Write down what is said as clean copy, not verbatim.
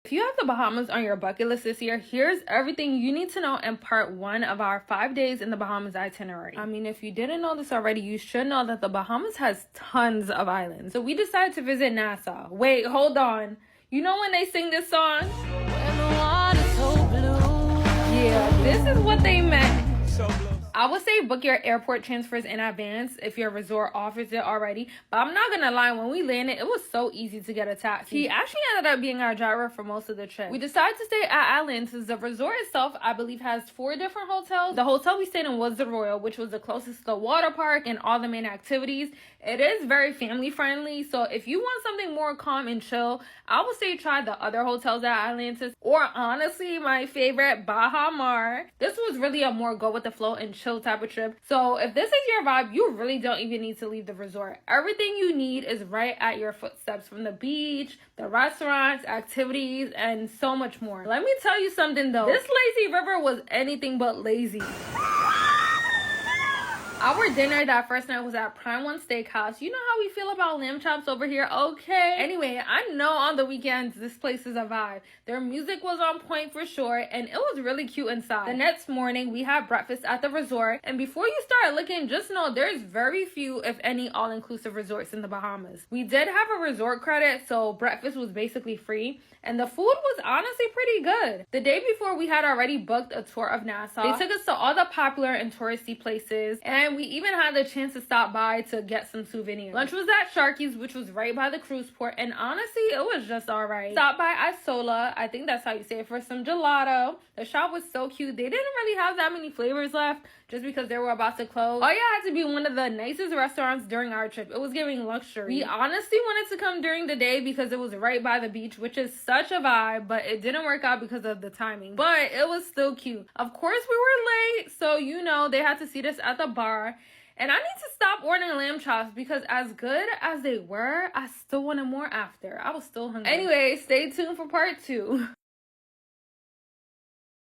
If you have the Bahamas on your bucket list this year, here's everything you need to know in part 1 of our 5 days in the Bahamas itinerary. I mean, if you didn't know this already, you should know that the Bahamas has tons of islands. So we decided to visit Nassau. Wait, hold on. You know when they sing this song? When the water's so blue. Yeah, this is what they meant. So blue. I would say book your airport transfers in advance if your resort offers it already. But I'm not gonna lie, when we landed, it was so easy to get a taxi. He actually ended up being our driver for most of the trip. We decided to stay at Atlantis. The resort itself, I believe, has 4 different hotels. The hotel we stayed in was the Royal, which was the closest to the water park and all the main activities. It is very family friendly, so if you want something more calm and chill, I would say try the other hotels at Atlantis, or honestly, my favorite, Bahamas. This was really a more go with the flow and chill type of trip. So if this is your vibe, you really don't even need to leave the resort. Everything you need is right at your footsteps, from the beach, the restaurants, activities, and so much more. Let me tell you something though, this lazy river was anything but lazy. Our dinner that first night was at Prime One Steakhouse. You know how we feel about lamb chops over here, okay? Anyway, I know on the weekends this place is a vibe. Their music was on point for sure, and it was really cute inside. The next morning, we had breakfast at the resort, and before you start looking, just know there's very few, if any, all-inclusive resorts in the Bahamas. We did have a resort credit, so breakfast was basically free, and the food was honestly pretty good. The day before, we had already booked a tour of Nassau. They took us to all the popular and touristy places, and we even had the chance to stop by to get some souvenirs. Lunch was at Sharky's, which was right by the cruise port, and honestly, it was just alright. Stopped by Aissatou, I think that's how you say it, for some gelato. The shop was so cute. They didn't really have that many flavors left, just because they were about to close. All you had to be one of the nicest restaurants during our trip. It was giving luxury. We honestly wanted to come during the day because it was right by the beach, which is such a vibe, but it didn't work out because of the timing. But it was still cute. Of course, we were late, so you know, they had to seat us at the bar. And I need to stop ordering lamb chops because as good as they were, I still wanted more after. I was still hungry. Anyway, stay tuned for part 2.